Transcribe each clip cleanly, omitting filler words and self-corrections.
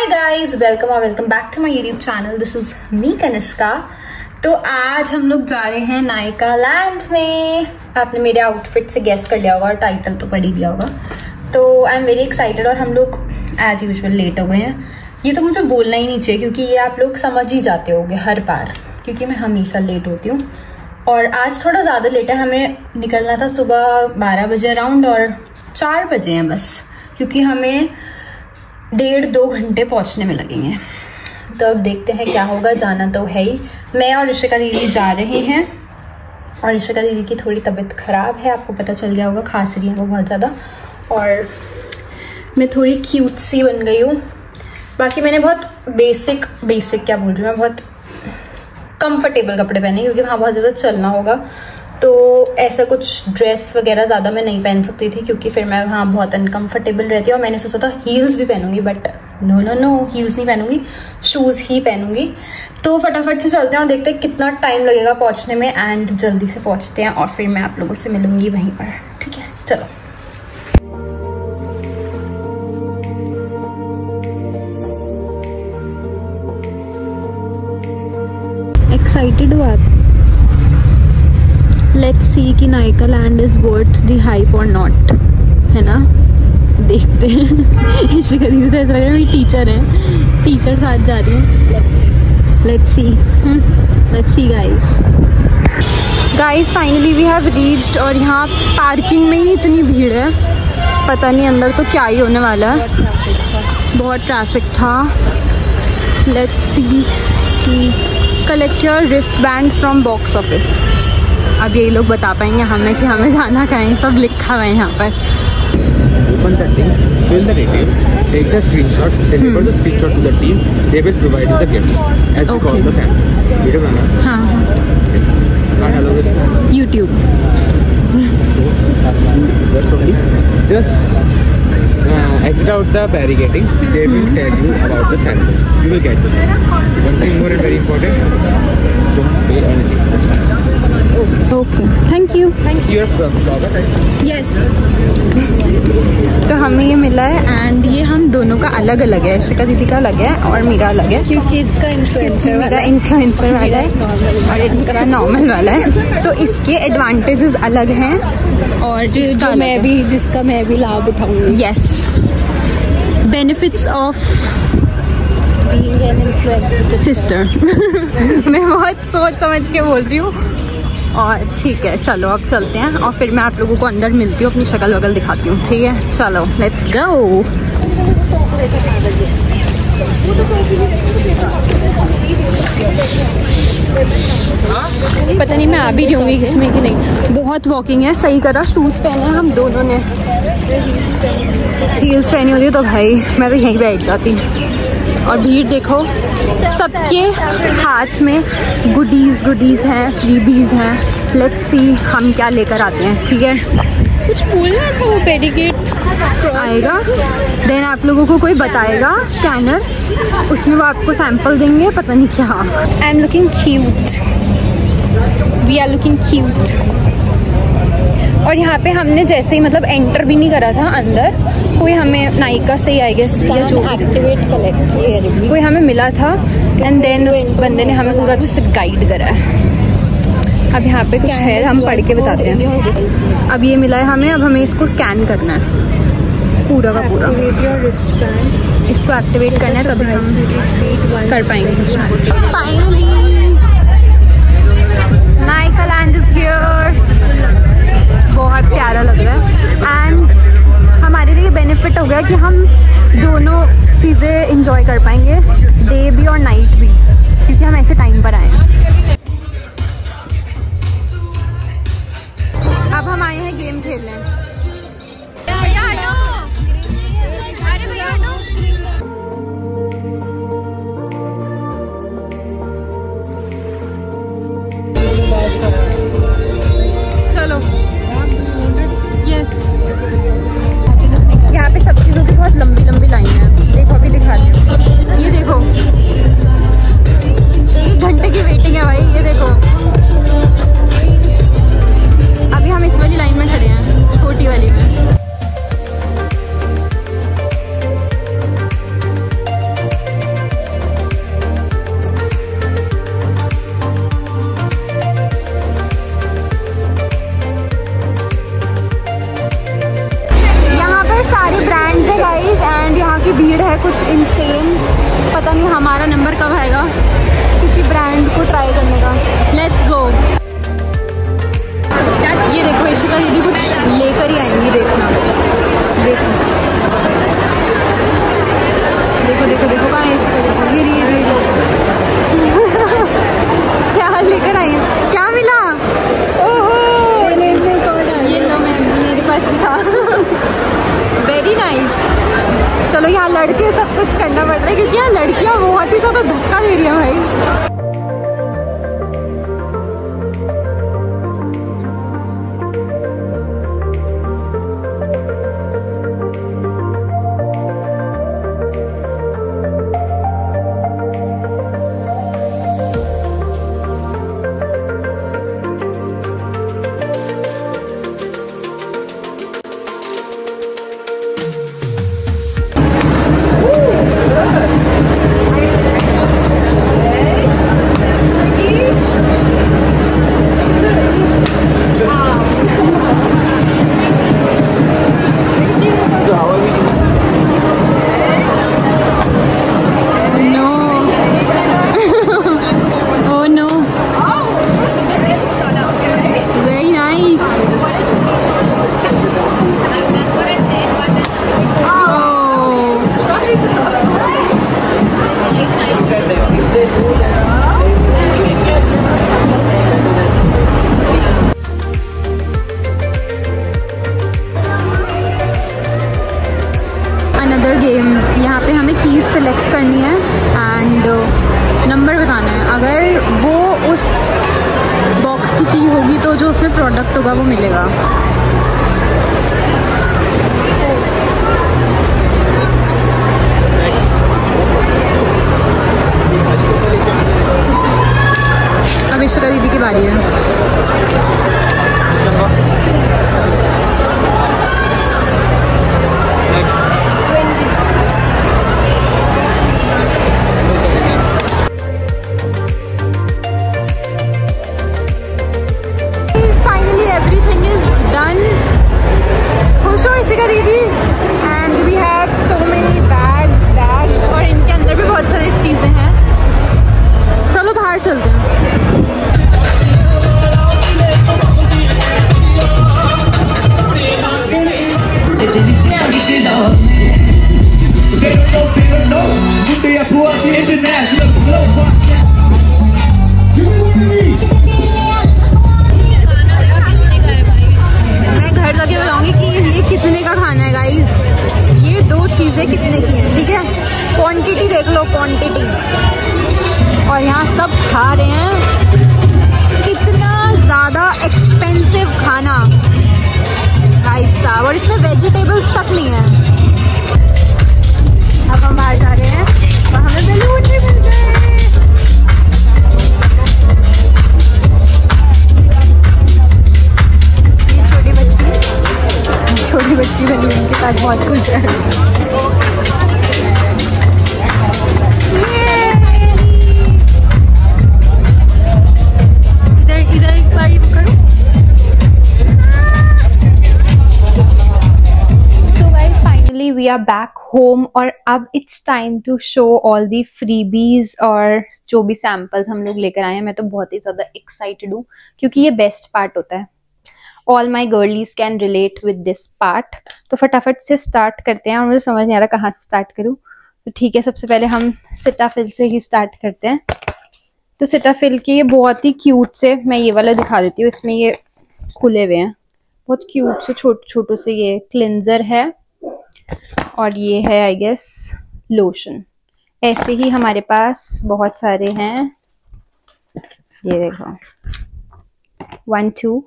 Hi guys, welcome back to my YouTube channel. This is me Kanishka. तो आज हम लोग जा रहे हैं नायका लैंड में। आपने मेरे आउटफिट से गेस कर लिया होगा और टाइटल तो पढ़ ही दिया होगा। तो आई एम वेरी एक्साइटेड और हम लोग एज यूजुअल लेट हो गए हैं। ये तो मुझे बोलना ही नहीं चाहिए क्योंकि ये आप लोग समझ ही जाते होंगे हर बार, क्योंकि मैं हमेशा लेट होती हूँ। और आज थोड़ा ज़्यादा लेट है, हमें निकलना था सुबह 12 बजे अराउंड और 4 बजे हैं बस, क्योंकि हमें 1.5-2 घंटे पहुंचने में लगेंगे। तो अब देखते हैं क्या होगा। जाना तो है ही। मैं और ऋषिका दीदी जा रहे हैं और ऋषिका दीदी की थोड़ी तबीयत ख़राब है, आपको पता चल गया होगा, खांस रही है वो बहुत ज़्यादा। और मैं थोड़ी क्यूट सी बन गई हूँ। बाकी मैंने बहुत बेसिक क्या बोल रही हूँ मैं, बहुत कंफर्टेबल कपड़े पहने क्योंकि वहाँ बहुत ज़्यादा चलना होगा। तो ऐसा कुछ ड्रेस वगैरह ज़्यादा मैं नहीं पहन सकती थी क्योंकि फिर मैं वहाँ बहुत अनकंफर्टेबल रहती हूँ। और मैंने सोचा था हील्स भी पहनूंगी, बट नो हील्स नहीं पहनूंगी, शूज़ ही पहनूंगी। तो फटाफट से चलते हैं और देखते हैं कितना टाइम लगेगा पहुँचने में। एंड जल्दी से पहुँचते हैं और फिर मैं आप लोगों से मिलूंगी वहीं पर। ठीक है, चलो। एक्साइटेड हो आप? लेट्स सी कि Nykaa land is worth the hype और नॉट, है ना? देखते हैं। ऋषिका दीदी तो ऐसा लग रहा है मेरी टीचर है, टीचर साथ जा रही है। Let's see guys finally we have reached. और यहाँ पार्किंग में ही इतनी भीड़ है, पता नहीं अंदर तो क्या ही होने वाला है। बहुत ट्रैफिक था। लेट्स सी कि collect your wrist banned from box office. अब यही लोग बता पाएंगे हमें कि हमें जाना कहाँ है। सब लिखा हुआ है यहाँ पर। Open the thing, fill the details, take the screenshot, deliver the screenshot to the team. They will provide you the gifts as we call the samples. Video bana? हाँ। Can't allow this. YouTube. So that's only. Just exit out the barricadings. They will tell you about the samples. You will get the samples. One thing more and very important: don't pay anything this time. Okay, thank you. Your blogger, right? Yes. तो हमें ये मिला है and ये हम दोनों का अलग अलग है। ऋषिका दीदी का अलग है और मेरा अलग है क्योंकि इसका मेरा इन्फ्लुएंसर वाला है और इनका नॉर्मल वाला है। तो इसके एडवांटेजेस अलग हैं और जिसका मैं भी लाभ उठाऊंगी। Yes, benefits of being an influencer sister. मैं बहुत सोच समझ के बोल रही हूँ। और ठीक है, चलो अब चलते हैं और फिर मैं आप लोगों को अंदर मिलती हूँ, अपनी शक्ल वगल दिखाती हूँ। ठीक है, चलो लेट्स गो। पता नहीं मैं आ भी रही होंगी इसमें कि नहीं। बहुत वॉकिंग है, सही करा शूज़ पहने हैं हम दोनों ने। हील्स पहनी होती तो भाई मैं तो यहीं बैठ जाती। और भीड़ देखो, सबके हाथ में गुडीज़ हैं, फ्रीबीज़ हैं। लेट्स सी हम क्या लेकर आते हैं। ठीक है, कुछ बोलना था, वो पेडिकेट आएगा, देन आप लोगों को कोई बताएगा स्कैनर, उसमें वो आपको सैंपल देंगे, पता नहीं क्या। I am looking cute, we are looking cute. और यहाँ पे हमने जैसे ही मतलब एंटर भी नहीं करा था अंदर, कोई हमें नायका से ही आई गेस या जो एक्टिवेट कलेक्ट कोई हमें मिला था एंड देन उस बंदे ने हमें पूरा अच्छे से गाइड करा है। अब यहाँ पे कुछ है, हम पढ़ के बताते हैं। अब ये मिला है हमें, अब हमें इसको स्कैन करना है पूरा का पूरा। इसको एक्टिवेट करना है तभी हम कर पाएंगे। Finally Nykaa land is here. बहुत प्यारा लग रहा है एंड हमारे लिए बेनिफिट हो गया कि हम दोनों चीज़ें एंजॉय कर पाएंगे, डे भी और नाइट भी, क्योंकि हम ऐसे टाइम पर आए हैं। अब हम आए हैं गेम खेलने। चलो, यस। यहाँ पे सब चीज़ों की बहुत लंबी लाइन है। देखो अभी दिखाती हूँ, ये देखो 1 घंटे की वेटिंग है भाई। ये देखो अभी हम इस वाली लाइन में खड़े हैं। कुछ इंसेन, पता नहीं हमारा नंबर कब आएगा किसी ब्रांड को ट्राई करने का। Let's go. ये देखो इशिका दीदी कुछ लेकर ही आएंगी, देखना देखो देखो देखो देखो कहाँ है इशिका, देखो ये क्या लेकर आई है, क्या मिला? ओहो ये लो, मैं मेरे पास भी था। Very nice. चलो यहाँ लड़के सब कुछ करना पड़ रहा है क्योंकि यहाँ लड़कियाँ बहुत ही ज़्यादा धक्का दे रही हैं भाई। अनदर गेम, यहाँ पे हमें कीज सेलेक्ट करनी है एंड नंबर बताना है। अगर वो उस बॉक्स की की होगी तो जो उसमें प्रोडक्ट होगा वो मिलेगा। अब इशिका दीदी की बारी है। Everything is done. खुश हो इशिका दीदी? And we have so many bags और इनके अंदर भी बहुत सारी चीजें हैं। चलो बाहर चलते हैं। लगे बताऊंगी कि ये कितने का खाना है गाइस। ये दो चीज़ें कितने की हैं, ठीक है? क्वांटिटी देख लो, क्वांटिटी। और यहाँ सब खा रहे हैं, इतना ज़्यादा एक्सपेंसिव खाना गाइस साहब, और इसमें वेजिटेबल्स तक नहीं है। अब हम बाहर जा रहे हैं और हमें बैलून भी मिल गए। छोटी बच्ची बनी उनके साथ बहुत खुश है। इधर इधर एक बार पकड़ो। So guys, finally we are back home और अब it's time to show all the freebies और जो भी सैम्पल्स हम लोग लेकर आए हैं। मैं तो बहुत ही ज़्यादा एक्साइटेड हूँ क्योंकि ये बेस्ट पार्ट होता है। All my girlies can relate with this part। तो फटाफट से स्टार्ट करते हैं और मुझे समझ नहीं आ रहा कहाँ से स्टार्ट करूँ। तो ठीक है, सबसे पहले हम सिटाफिल से ही स्टार्ट करते हैं। तो सिटाफिल के ये बहुत ही क्यूट से, मैं ये वाला दिखा देती हूँ। इसमें ये खुले हुए हैं, बहुत क्यूट से छोटू से ये क्लिनजर है और ये है आई गेस लोशन। ऐसे ही हमारे पास बहुत सारे हैं। ये देखो 1 2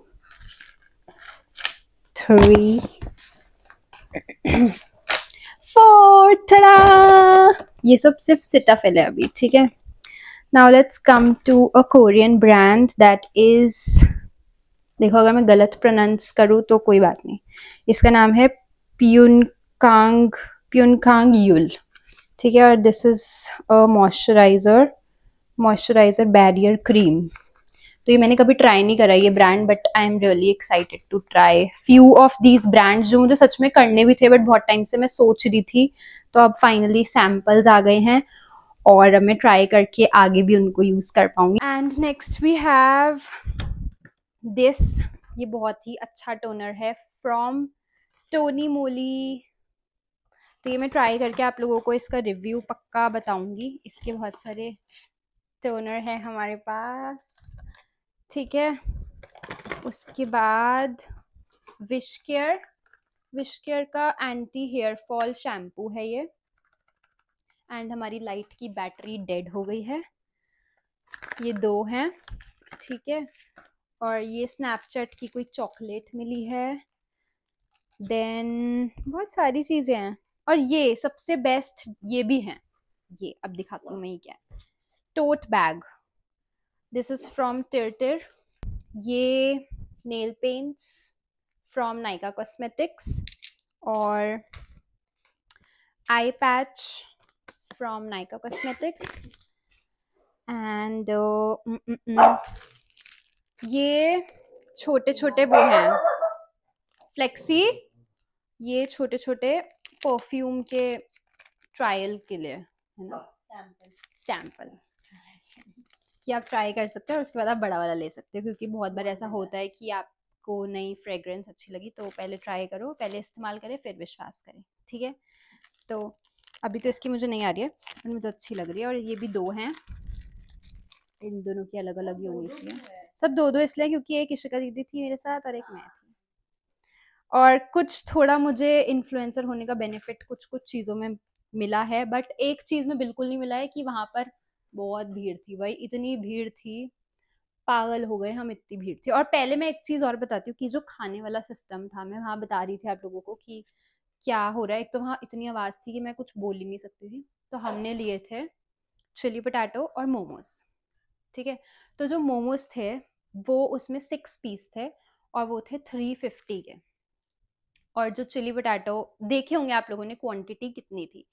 3 4 टड़ा। ये सब सिर्फ सिटाफिल है अभी, ठीक है। Now let's come to a Korean brand that is, देखो अगर मैं गलत प्रोनाउंस करूँ तो कोई बात नहीं। इसका नाम है प्यूनकांग यूल, ठीक है। और this is a moisturiser barrier cream. तो ये मैंने कभी ट्राई नहीं करा ये brand, but I am really excited to try few of these brands जो मुझे सच में करने भी थे, बट बहुत टाइम से मैं सोच रही थी तो अब फाइनली सैम्पल्स आ गए हैं और अब मैं ट्राई करके आगे भी उनको यूज़ कर पाऊंगी। And next we have this, ये बहुत ही अच्छा टोनर है फ्रॉम टोनी मोली। तो ये मैं ट्राई करके आप लोगों को इसका रिव्यू पक्का बताऊंगी। इसके बहुत सारे टोनर हैं हमारे पास, ठीक है। उसके बाद विश केयर का एंटी हेयर फॉल शैम्पू है ये। एंड हमारी लाइट की बैटरी डेड हो गई है, ये 2 हैं, ठीक है। और ये स्नैपचैट की कोई चॉकलेट मिली है। देन बहुत सारी चीज़ें हैं। और ये सबसे बेस्ट ये भी हैं, ये अब दिखाती हूँ मैं ये क्या है। Tote bag, this is from Tira. ये nail paints from Nykaa cosmetics और eye patch from Nykaa cosmetics. And ये छोटे छोटे वो हैं फ्लेक्सी, ये छोटे छोटे परफ्यूम के ट्रायल के लिए है ना, सैम्पल कि आप ट्राई कर सकते हो और उसके बाद आप बड़ा वाला ले सकते हो। क्योंकि बहुत बार ऐसा होता है कि आपको नई फ्रेग्रेंस अच्छी लगी तो पहले ट्राई करो, पहले इस्तेमाल करें फिर विश्वास करें, ठीक है। तो अभी तो इसकी मुझे नहीं आ रही है पर मुझे अच्छी लग रही है। और ये भी 2 हैं, इन दोनों की अलग अलग ही होनी चाहिए। सब 2 इसलिए क्योंकि एक इशिका दीदी थी मेरे साथ और एक मैं थी। और कुछ थोड़ा मुझे इन्फ्लुएंसर होने का बेनिफिट कुछ चीज़ों में मिला है, बट एक चीज़ में बिल्कुल नहीं मिला है कि वहाँ पर बहुत भीड़ थी भाई, इतनी भीड़ थी, पागल हो गए हम, इतनी भीड़ थी। और पहले मैं एक चीज़ और बताती हूँ कि जो खाने वाला सिस्टम था, मैं वहाँ बता रही थी आप लोगों को कि क्या हो रहा है। एक तो वहाँ इतनी आवाज़ थी कि मैं कुछ बोल ही नहीं सकती थी। तो हमने लिए थे चिली पोटैटो और मोमोज, ठीक है। तो जो मोमोज थे वो उसमें 6 पीस थे और वो थे 350 के। और जो चिली पोटैटो देखे होंगे आप लोगों ने क्वांटिटी कितनी थी,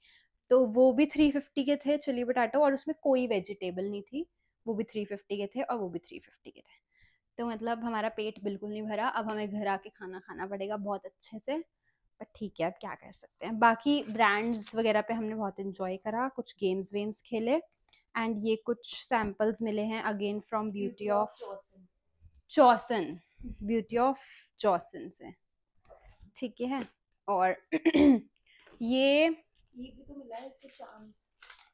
तो वो भी 350 के थे चिली पोटैटो और उसमें कोई वेजिटेबल नहीं थी, वो भी 350 के थे और वो भी 350 के थे। तो मतलब हमारा पेट बिल्कुल नहीं भरा। अब हमें घर आके खाना खाना पड़ेगा बहुत अच्छे से, पर ठीक है अब क्या कर सकते हैं। बाकी ब्रांड्स वगैरह पे हमने बहुत इन्जॉय करा, कुछ गेम्स वेम्स खेले। एंड ये कुछ सैम्पल्स मिले हैं again from beauty of Joseon, beauty of Joseon से, ठीक है। और ये भी तो मिला है,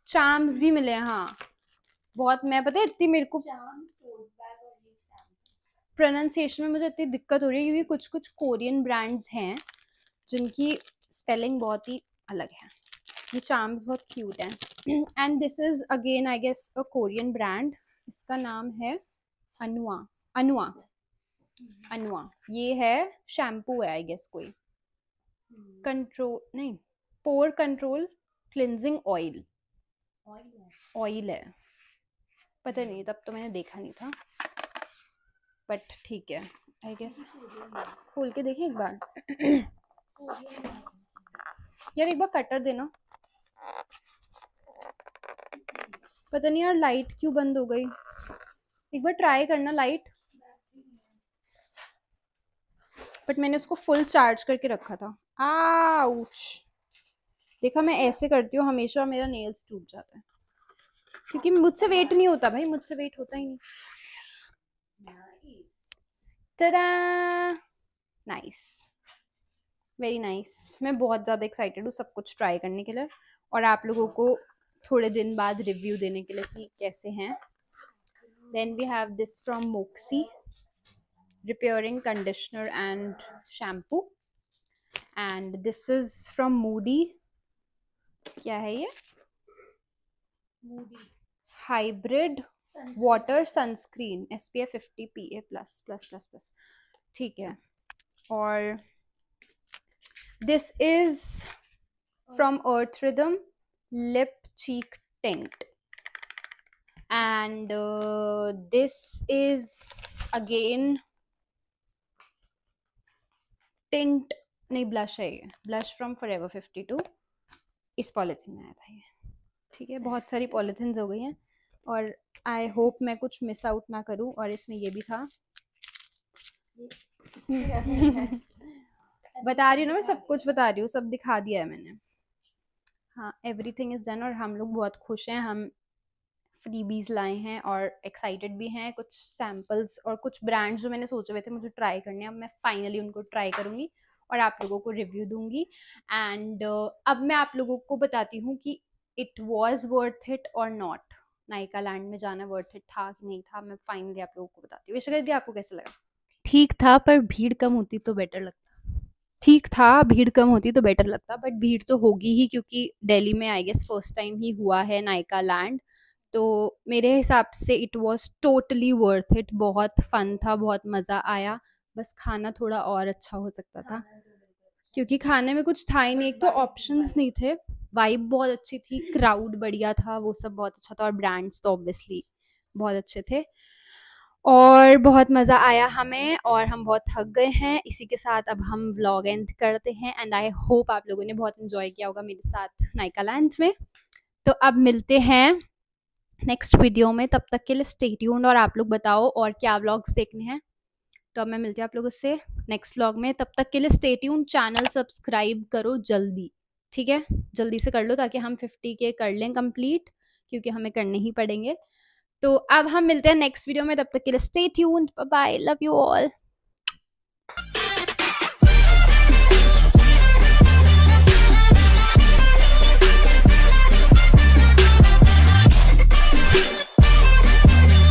चार्म्स भी मिले हैं, हाँ बहुत। मैं पता है इतनी मेरे को प्रोनाउंसिएशन में मुझे इतनी दिक्कत हो रही है क्योंकि कुछ कोरियन ब्रांड्स हैं जिनकी स्पेलिंग बहुत ही अलग है। ये चार्म्स बहुत क्यूट है। And this is again I guess a Korean brand, इसका नाम है अनुआ। ये है शैम्पू है आई गेस, कोई कंट्रोल नहीं, पोर कंट्रोल क्लिनजिंग ऑयल है, पता नहीं, तब तो मैंने देखा नहीं था, बट ठीक है आई गेस। खोल के देखें एक बार। यार एक बार कटर देना, पता नहीं यार लाइट क्यों बंद हो गई, एक बार ट्राई करना लाइट। बट मैंने उसको फुल चार्ज करके रखा था। आउच, देखा मैं ऐसे करती हूँ हमेशा, मेरा नेल्स टूट जाता है क्योंकि मुझसे वेट नहीं होता भाई, मुझसे वेट होता ही नहीं। Nice, very nice. मैं बहुत ज़्यादा एक्साइटेड हूँ सब कुछ ट्राई करने के लिए और आप लोगों को थोड़े दिन बाद रिव्यू देने के लिए कि कैसे हैं। Then we have this from Moxie, repairing conditioner and shampoo. And this is from Moody, क्या है ये, Moody hybrid water sunscreen SPF 50 PA++++, ठीक है। और this is from Earth Rhythm lip cheek tint. And this is again tint, नहीं blush है ये, blush from forever 52, इस पॉलीथीन में आया था ये, ठीक है। बहुत सारी पॉलीथीन्स हो गई हैं और आई होप मैं कुछ मिस आउट ना करूं। और इसमें ये भी था। बता रही हूँ ना, मैं सब कुछ बता रही हूँ, सब दिखा दिया है मैंने। हाँ, एवरीथिंग इज़ डन और हम लोग बहुत खुश हैं। हम फ्रीबीज लाए हैं और एक्साइटेड भी हैं। कुछ सैम्पल्स और कुछ ब्रांड्स जो मैंने सोचे हुए थे मुझे ट्राई करने हैं, अब मैं फाइनली उनको ट्राई करूँगी और आप लोगों को रिव्यू दूंगी। एंड अब मैं आप लोगों को बताती हूँ कि इट वॉज वर्थ इट और नॉट। नायका लैंड में जाना वर्थ इट था कि नहीं था, मैं फाइनली आप लोगों को बताती हूँ। वैसे आपको कैसा लगा? ठीक था, पर भीड़ कम होती तो बेटर लगता। ठीक था, भीड़ कम होती तो बेटर लगता, बट भीड़ तो होगी ही क्योंकि दिल्ली में आई गेस फर्स्ट टाइम ही हुआ है नायका लैंड। तो मेरे हिसाब से it was totally worth it. बहुत फन था, बहुत मज़ा आया। बस खाना थोड़ा और अच्छा हो सकता था क्योंकि खाने में कुछ था ही नहीं। एक तो ऑप्शंस नहीं थे, वाइब बहुत अच्छी थी, क्राउड बढ़िया था, वो सब बहुत अच्छा था, और ब्रांड्स तो ऑब्वियसली बहुत अच्छे थे और बहुत मज़ा आया हमें और हम बहुत थक गए हैं। इसी के साथ अब हम व्लॉग एंड करते हैं एंड आई होप आप लोगों ने बहुत इन्जॉय किया होगा मेरे साथ नायका लैंड में। तो अब मिलते हैं नेक्स्ट वीडियो में, तब तक के लिए स्टे ट्यून्ड और आप लोग बताओ और क्या व्लॉग्स देखने हैं। तो अब मैं मिलती हूँ आप लोगों से नेक्स्ट व्लॉग में, तब तक के लिए स्टे ट्यून्ड। चैनल सब्सक्राइब करो जल्दी, ठीक है? जल्दी से कर लो ताकि हम 50K कर लें कंप्लीट, क्योंकि हमें करने ही पड़ेंगे। तो अब हम मिलते हैं नेक्स्ट वीडियो में, तब तक के लिए stay tuned. Bye bye, love you all.